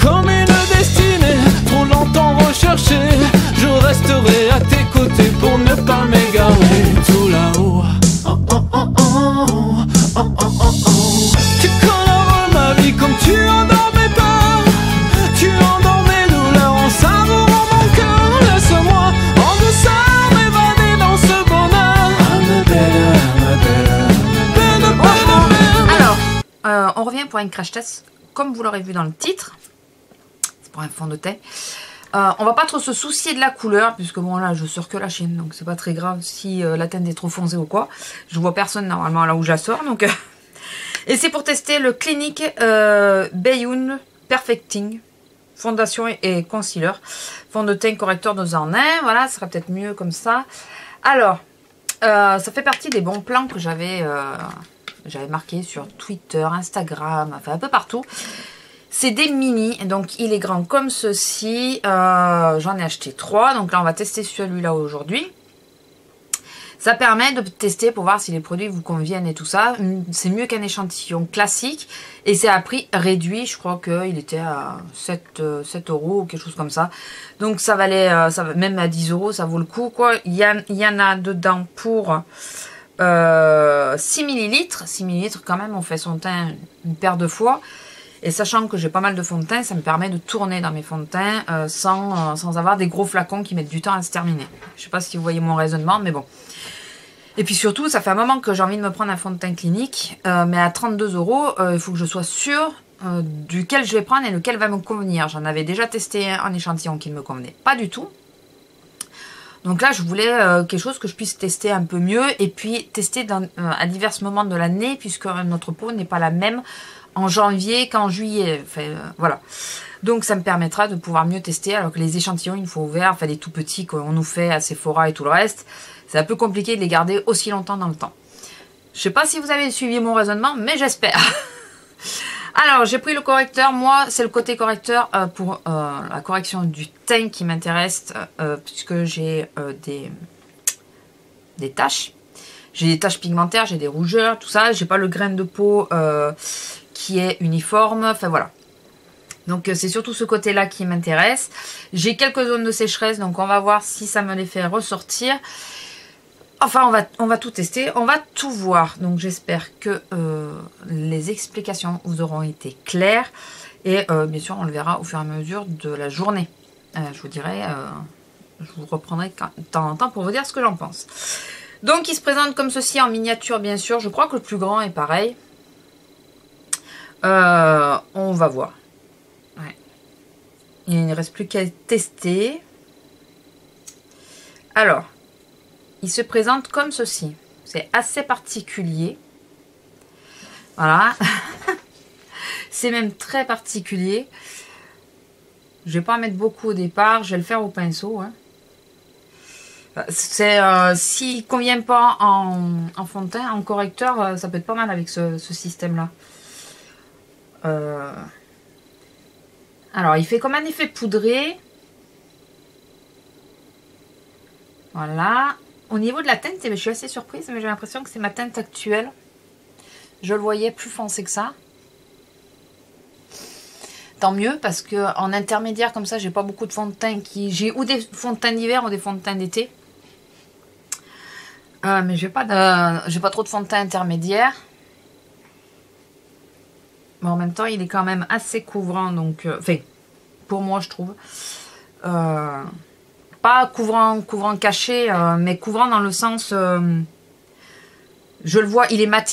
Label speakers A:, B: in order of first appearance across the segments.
A: comme une destinée, trop longtemps recherchée. Je resterai à tes côtés pour ne pas m'égarer. Tout là-haut, oh, oh, oh, oh, oh, oh, oh, oh. Tu colores ma vie comme tu endormais pas. Tu endors mes douleurs en savourant mon cœur. Laisse-moi en douceur m'évader dans ce bonheur. I'm a better,
B: Alors, on revient pour une crash test. Comme vous l'aurez vu dans le titre, c'est pour un fond de teint. On va pas trop se soucier de la couleur, puisque bon là je sors que la Chine, donc c'est pas très grave si la teinte est trop foncée ou quoi. Je vois personne normalement là où je la sors, donc... Et c'est pour tester le Clinique Bayoun Perfecting Fondation et Concealer. Fond de teint correcteur 2 en 1, voilà, ce sera peut-être mieux comme ça. Alors, ça fait partie des bons plans que j'avais marqué sur Twitter, Instagram, enfin un peu partout. C'est des mini, donc il est grand comme ceci. J'en ai acheté 3, donc là on va tester celui-là aujourd'hui. Ça permet de tester pour voir si les produits vous conviennent et tout ça. C'est mieux qu'un échantillon classique. Et c'est à prix réduit, je crois qu'il était à 7 € ou quelque chose comme ça. Donc ça valait, même à 10 €, ça vaut le coup, quoi. Il y en a dedans pour 6 ml. 6 ml quand même, on fait son teint une paire de fois. Et sachant que j'ai pas mal de fond de teint, ça me permet de tourner dans mes fonds de teint sans avoir des gros flacons qui mettent du temps à se terminer. Je sais pas si vous voyez mon raisonnement, mais bon. Et puis surtout, ça fait un moment que j'ai envie de me prendre un fond de teint Clinique, mais à 32 €, il faut que je sois sûre duquel je vais prendre et lequel va me convenir. J'en avais déjà testé un échantillon qui ne me convenait pas du tout. Donc là, je voulais quelque chose que je puisse tester un peu mieux et puis tester à divers moments de l'année, puisque notre peau n'est pas la même en janvier qu'en juillet. Enfin, voilà. Donc ça me permettra de pouvoir mieux tester, alors que les échantillons, une fois ouverts, enfin les tout petits qu'on nous fait à Sephora et tout le reste, c'est un peu compliqué de les garder aussi longtemps dans le temps. Je sais pas si vous avez suivi mon raisonnement, mais j'espère. Alors, j'ai pris le correcteur. Moi, c'est le côté correcteur pour la correction du teint qui m'intéresse, puisque j'ai des taches. J'ai des taches pigmentaires, j'ai des rougeurs, tout ça. J'ai pas le grain de peau qui est uniforme. Enfin, voilà. Donc, c'est surtout ce côté-là qui m'intéresse. J'ai quelques zones de sécheresse, donc on va voir si ça me les fait ressortir. Enfin, on va tout tester, on va tout voir. Donc, j'espère que les explications vous auront été claires. Et bien sûr, on le verra au fur et à mesure de la journée. Je vous dirai, je vous reprendrai de temps en temps pour vous dire ce que j'en pense. Donc, il se présente comme ceci en miniature, bien sûr. Je crois que le plus grand est pareil. On va voir. Ouais. Il ne reste plus qu'à tester. Alors, il se présente comme ceci. C'est assez particulier. Voilà. C'est même très particulier. Je vais pas en mettre beaucoup au départ. Je vais le faire au pinceau. Hein. S'il ne convient pas en fond de teint, en correcteur, ça peut être pas mal avec ce système-là. Alors, il fait comme un effet poudré. Voilà. Au niveau de la teinte, je suis assez surprise, mais j'ai l'impression que c'est ma teinte actuelle. Je le voyais plus foncé que ça. Tant mieux, parce que en intermédiaire comme ça, j'ai pas beaucoup de fond de teint qui... J'ai ou des fonds de teint d'hiver ou des fonds de teint d'été. Mais j'ai pas trop de fond de teint intermédiaire. Mais en même temps, il est quand même assez couvrant, donc... Enfin, pour moi, je trouve. Pas couvrant caché, mais couvrant dans le sens... je le vois, il est mat,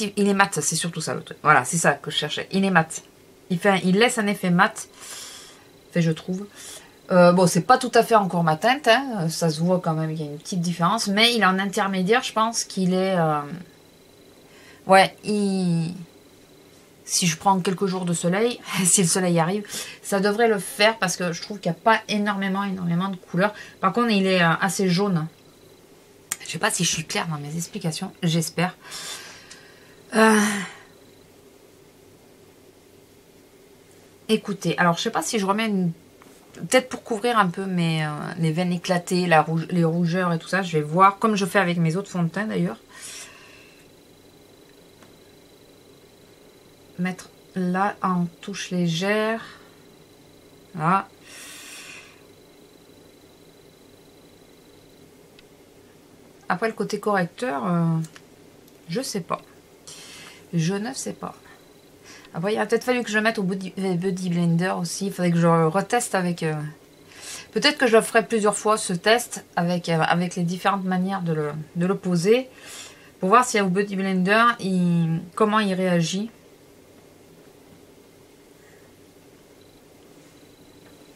B: c'est surtout ça le truc. Voilà, c'est ça que je cherchais. Il est mat. Il laisse un effet mat, enfin, je trouve. Bon, c'est pas tout à fait encore ma teinte, hein. Ça se voit quand même, il y a une petite différence. Mais il est en intermédiaire, je pense qu'il est... Ouais, si je prends quelques jours de soleil, si le soleil arrive, ça devrait le faire parce que je trouve qu'il n'y a pas énormément de couleurs. Par contre, il est assez jaune. Je sais pas si je suis claire dans mes explications, j'espère. Écoutez, alors je sais pas si je remets une... Peut-être pour couvrir un peu les veines éclatées, les rougeurs et tout ça, je vais voir, comme je fais avec mes autres fonds de teint d'ailleurs. Mettre là en touche légère. Là. Après le côté correcteur, je sais pas. Je ne sais pas. Après, il aurait peut-être fallu que je le mette au Buddy Blender aussi. Il faudrait que je reteste avec... Peut-être que je le ferai plusieurs fois, ce test, avec les différentes manières de le poser. Pour voir si au Buddy Blender, comment il réagit.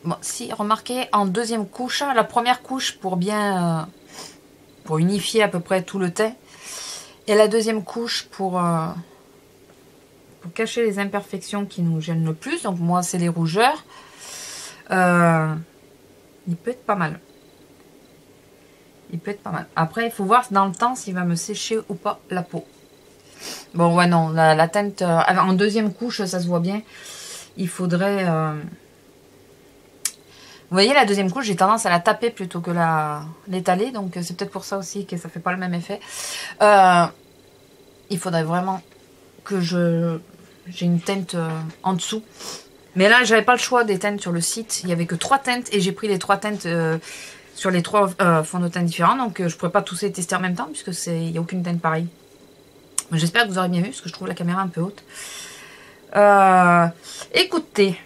B: Bon, si, remarquez, en deuxième couche, la première couche pour bien... pour unifier à peu près tout le teint. Et la deuxième couche pour cacher les imperfections qui nous gênent le plus. Donc moi, c'est les rougeurs. Il peut être pas mal. Il peut être pas mal. Après, il faut voir dans le temps s'il va me sécher ou pas la peau. Bon, ouais, non. La teinte, en deuxième couche, ça se voit bien. Il faudrait... Vous voyez, la deuxième couche, j'ai tendance à la taper plutôt que l'étaler. Donc, c'est peut-être pour ça aussi que ça fait pas le même effet. Il faudrait vraiment que j'ai une teinte en dessous. Mais là, j'avais pas le choix des teintes sur le site. Il y avait que 3 teintes et j'ai pris les 3 teintes sur les 3 fonds de teint différents. Donc, je pourrais pas tous les tester en même temps puisque il n'y a aucune teinte pareille. J'espère que vous aurez bien vu parce que je trouve la caméra un peu haute. Écoutez.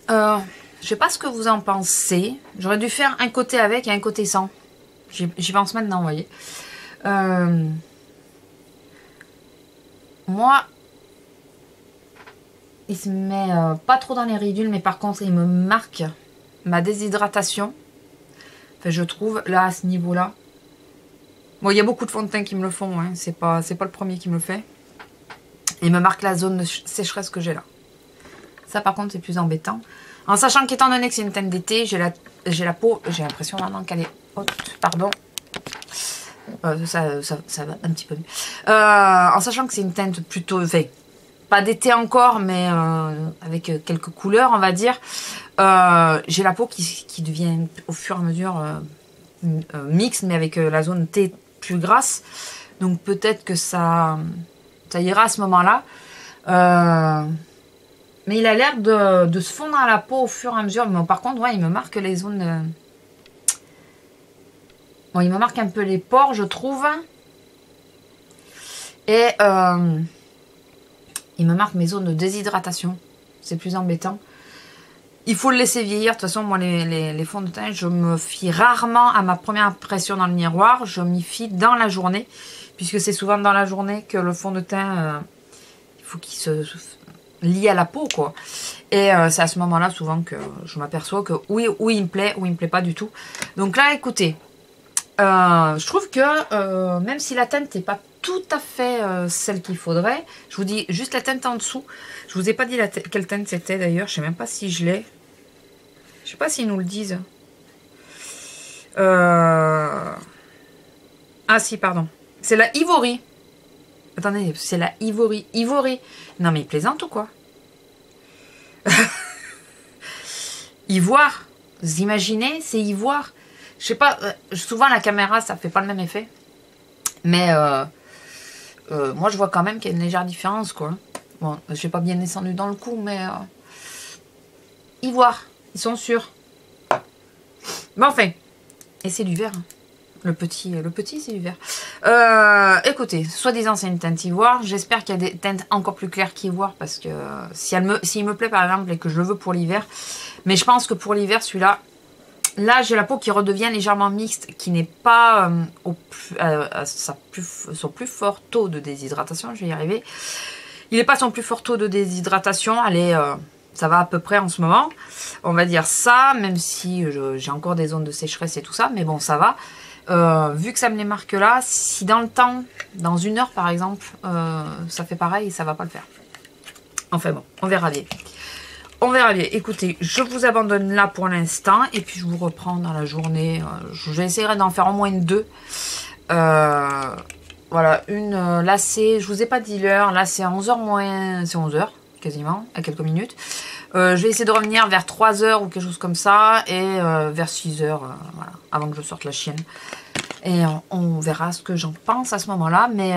B: Je sais pas ce que vous en pensez. J'aurais dû faire un côté avec et un côté sans. J'y pense maintenant, vous voyez. Moi, il se met pas trop dans les ridules, mais par contre, il me marque ma déshydratation. Enfin, je trouve, là, à ce niveau-là. Bon, il y a beaucoup de fonds de teint qui me le font. Hein. C'est pas le premier qui me le fait. Il me marque la zone de sécheresse que j'ai là. Ça, par contre, c'est plus embêtant. En sachant qu'étant donné que c'est une teinte d'été, j'ai la peau, j'ai l'impression maintenant qu'elle est haute, pardon. Ça va un petit peu mieux. En sachant que c'est une teinte plutôt, enfin, pas d'été encore, mais avec quelques couleurs, on va dire. J'ai la peau qui devient au fur et à mesure mixte, mais avec la zone T plus grasse. Donc peut-être que ça ira à ce moment-là. Mais il a l'air de se fondre à la peau au fur et à mesure. Mais par contre, ouais, il me marque les zones... Bon, il me marque un peu les pores, je trouve. Et il me marque mes zones de déshydratation. C'est plus embêtant. Il faut le laisser vieillir. De toute façon, moi, les fonds de teint, je me fie rarement à ma première impression dans le miroir. Je m'y fie dans la journée. Puisque c'est souvent dans la journée que le fond de teint, il faut qu'il se lie à la peau, quoi. Et c'est à ce moment-là, souvent, que je m'aperçois que oui, il me plaît, ou il me plaît pas du tout. Donc là, écoutez, je trouve que même si la teinte n'est pas tout à fait celle qu'il faudrait, je vous dis juste la teinte en dessous. Je vous ai pas dit quelle teinte c'était d'ailleurs. Je sais même pas si je l'ai. Je sais pas s'ils nous le disent. Ah si, pardon. C'est la Ivory. Attendez, c'est la Ivory. Ivory. Non mais il plaisante ou quoi? Ivoire. Vous imaginez? C'est ivoire. Je sais pas. Souvent la caméra ça fait pas le même effet. Mais moi je vois quand même qu'il y a une légère différence, quoi. Bon, j'ai pas bien descendu dans le coup, mais ivoire. Ils sont sûrs. Mais enfin. Et c'est du vert. Hein. Le petit c'est du vert. Écoutez, soi-disant c'est une teinte ivoire. J'espère qu'il y a des teintes encore plus claires qu'ivoire. Parce que s'il me plaît par exemple et que je le veux pour l'hiver. Mais je pense que pour l'hiver, celui-là, là j'ai la peau qui redevient légèrement mixte. Qui n'est pas à son plus fort taux de déshydratation. Je vais y arriver. Il n'est pas son plus fort taux de déshydratation. Allez, ça va à peu près en ce moment. On va dire ça, même si j'ai encore des zones de sécheresse et tout ça. Mais bon, ça va. Vu que ça me les marque là, si dans le temps, dans 1 heure par exemple, ça fait pareil, ça va pas le faire. Enfin bon, on verra bien. On verra bien. Écoutez, je vous abandonne là pour l'instant et puis je vous reprends dans la journée. J'essaierai d'en faire au moins 2. Voilà, là c'est, je vous ai pas dit l'heure, là c'est à 11h moins, c'est 11h quasiment, à quelques minutes. Je vais essayer de revenir vers 3h ou quelque chose comme ça et vers 6h, voilà, avant que je sorte la chienne. Et on verra ce que j'en pense à ce moment-là. Mais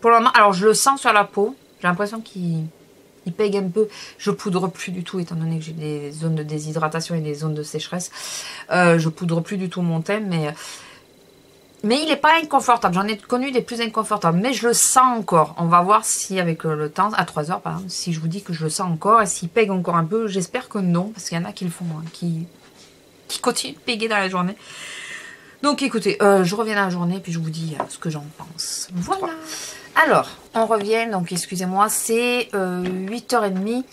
B: pour le moment, alors je le sens sur la peau. J'ai l'impression qu'il il pègue un peu. Je poudre plus du tout, étant donné que j'ai des zones de déshydratation et des zones de sécheresse. Je poudre plus du tout mon teint, mais il n'est pas inconfortable. J'en ai connu des plus inconfortables, mais je le sens encore. On va voir si avec le temps, à 3 heures par exemple, si je vous dis que je le sens encore et s'il pègue encore un peu, j'espère que non, parce qu'il y en a qui le font, hein, qui continuent de péguer dans la journée. Donc écoutez, je reviens dans la journée puis je vous dis ce que j'en pense. Voilà. Alors, on revient, donc excusez-moi, c'est 8h30.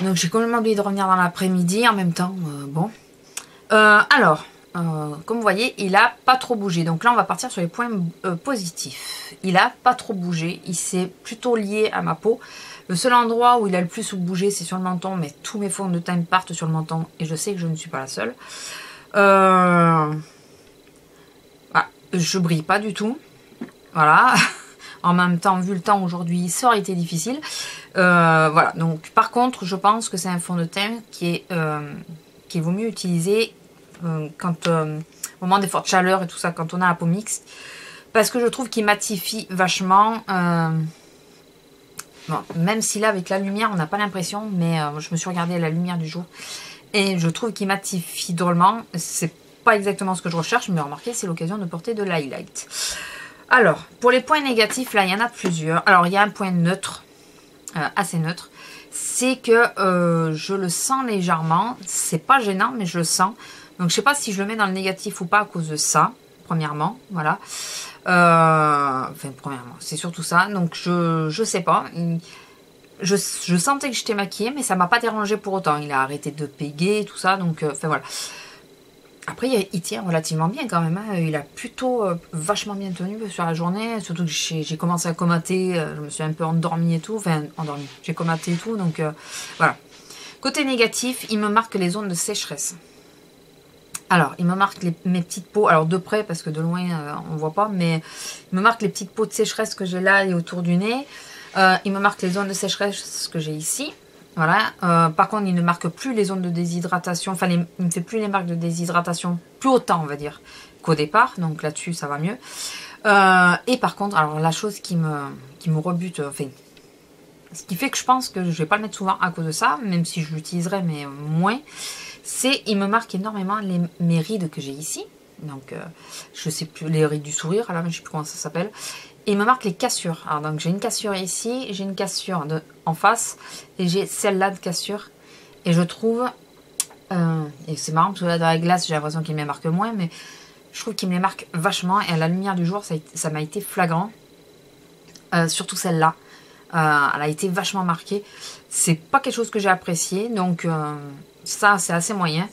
B: Donc j'ai complètement oublié de revenir dans l'après-midi en même temps. Bon. Alors, comme vous voyez, il n'a pas trop bougé. Donc là, on va partir sur les points positifs. Il n'a pas trop bougé. Il s'est plutôt lié à ma peau. Le seul endroit où il a le plus bougé, c'est sur le menton. Mais tous mes fonds de teint partent sur le menton. Et je sais que je ne suis pas la seule. Je brille pas du tout. Voilà. En même temps, vu le temps aujourd'hui, ça aurait été difficile. Voilà. Donc, par contre, je pense que c'est un fond de teint qu'il vaut mieux utiliser quand au moment des fortes chaleurs et tout ça, quand on a la peau mixte. Parce que je trouve qu'il matifie vachement. Bon, même si là, avec la lumière, on n'a pas l'impression. Mais je me suis regardée à la lumière du jour. Et je trouve qu'il matifie drôlement. C'est pas exactement ce que je recherche, mais remarquez, c'est l'occasion de porter de l'highlight. Alors, pour les points négatifs, là, il y en a plusieurs. Alors, il y a un point neutre, assez neutre. C'est que je le sens légèrement. C'est pas gênant, mais je le sens. Donc, je sais pas si je le mets dans le négatif ou pas à cause de ça, premièrement. Voilà. Enfin, premièrement, c'est surtout ça. Donc, je sais pas. Je sentais que j'étais maquillée, mais ça m'a pas dérangé pour autant. Il a arrêté de péguer, tout ça. Donc, enfin, voilà. Après, il tient relativement bien quand même. Hein. Il a plutôt vachement bien tenu sur la journée. Surtout que j'ai commencé à comater. Je me suis un peu endormie et tout. Enfin, endormie. J'ai comaté et tout. Donc, voilà. Côté négatif, il me marque les zones de sécheresse. Alors, il me marque mes petites peaux. Alors, de près, parce que de loin, on ne voit pas. Mais il me marque les petites peaux de sécheresse que j'ai là et autour du nez. Il me marque les zones de sécheresse que j'ai ici. Voilà. Par contre, il ne marque plus les zones de déshydratation. Enfin, il ne fait plus les marques de déshydratation plus autant, on va dire, qu'au départ. Donc là-dessus, ça va mieux. Et par contre, alors la chose qui me rebute, enfin, ce qui fait que je pense que je ne vais pas le mettre souvent à cause de ça, même si je l'utiliserai, mais moins, c'est il me marque énormément mes rides que j'ai ici. Donc, je sais plus, les rides du sourire, là, je ne sais plus comment ça s'appelle. Et il me marque les cassures. Alors, donc, j'ai une cassure ici, j'ai une cassure en face, et j'ai celle-là de cassure. Et je trouve, et c'est marrant, parce que là, dans la glace, j'ai l'impression qu'il me les marque moins, mais je trouve qu'il me les marque vachement. Et à la lumière du jour, ça m'a été flagrant. Surtout celle-là. Elle a été vachement marquée. C'est pas quelque chose que j'ai apprécié, donc ça, c'est assez moyen.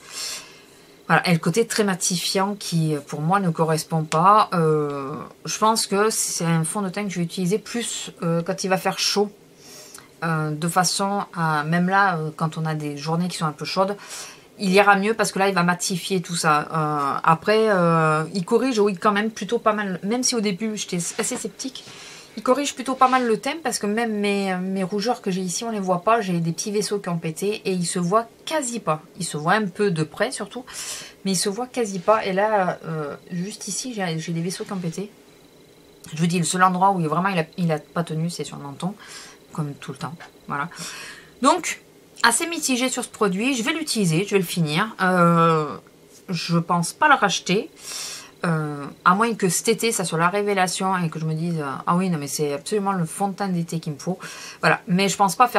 B: Voilà, et le côté très matifiant qui, pour moi, ne correspond pas. Je pense que c'est un fond de teint que je vais utiliser plus quand il va faire chaud. De façon à, même là, quand on a des journées qui sont un peu chaudes, il ira mieux parce que là, il va matifier tout ça. Après, il corrige, oui, quand même plutôt pas mal. Même si au début, j'étais assez sceptique. Il corrige plutôt pas mal le teint parce que même mes rougeurs que j'ai ici, on les voit pas. J'ai des petits vaisseaux qui ont pété et ils se voient quasi pas. Ils se voient un peu de près surtout, mais ils se voient quasi pas. Et là, juste ici, j'ai des vaisseaux qui ont pété. Je vous dis, le seul endroit où vraiment il a pas tenu, c'est sur le menton, comme tout le temps. Voilà. Donc, assez mitigé sur ce produit. Je vais l'utiliser, je vais le finir. Je pense pas le racheter. À moins que cet été ça soit la révélation et que je me dise ah oui non mais c'est absolument le fond de teint d'été qu'il me faut, voilà, mais je pense pas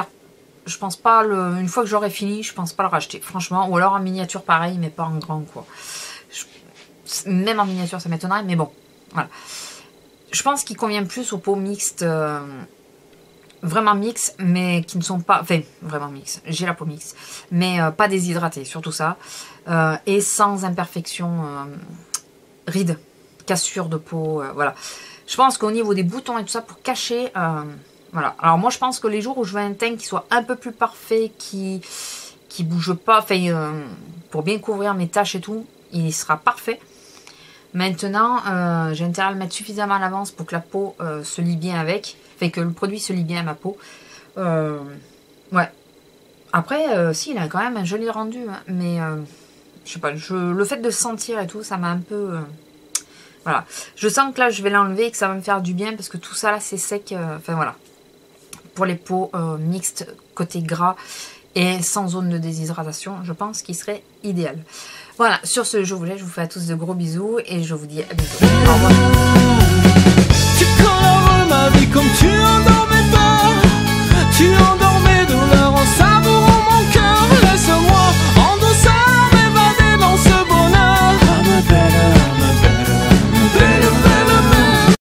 B: une fois que j'aurai fini, je pense pas le racheter franchement, ou alors en miniature pareil mais pas en grand quoi. Même en miniature ça m'étonnerait, mais bon voilà, je pense qu'il convient plus aux peaux mixtes, vraiment mixtes mais qui ne sont pas, enfin vraiment mixtes, j'ai la peau mixte mais pas déshydratée, surtout ça, et sans imperfection, rides, cassure de peau, voilà. Je pense qu'au niveau des boutons et tout ça, pour cacher, voilà. Alors moi, je pense que les jours où je veux un teint qui soit un peu plus parfait, qui bouge pas, enfin, pour bien couvrir mes taches et tout, il sera parfait. Maintenant, j'ai intérêt à le mettre suffisamment à l'avance pour que la peau se lie bien avec, enfin que le produit se lie bien à ma peau. Ouais. Après, si, il a quand même un joli rendu, hein, mais je sais pas, le fait de sentir et tout, ça m'a un peu... voilà. Je sens que là, je vais l'enlever et que ça va me faire du bien parce que tout ça, là, c'est sec. Enfin, voilà. pour les peaux mixtes côté gras et sans zone de déshydratation, je pense qu'il serait idéal. Voilà, sur ce, je vous laisse, je vous fais à tous de gros bisous et je vous dis à bientôt. Au revoir.
A: Tu colores ma vie comme tu en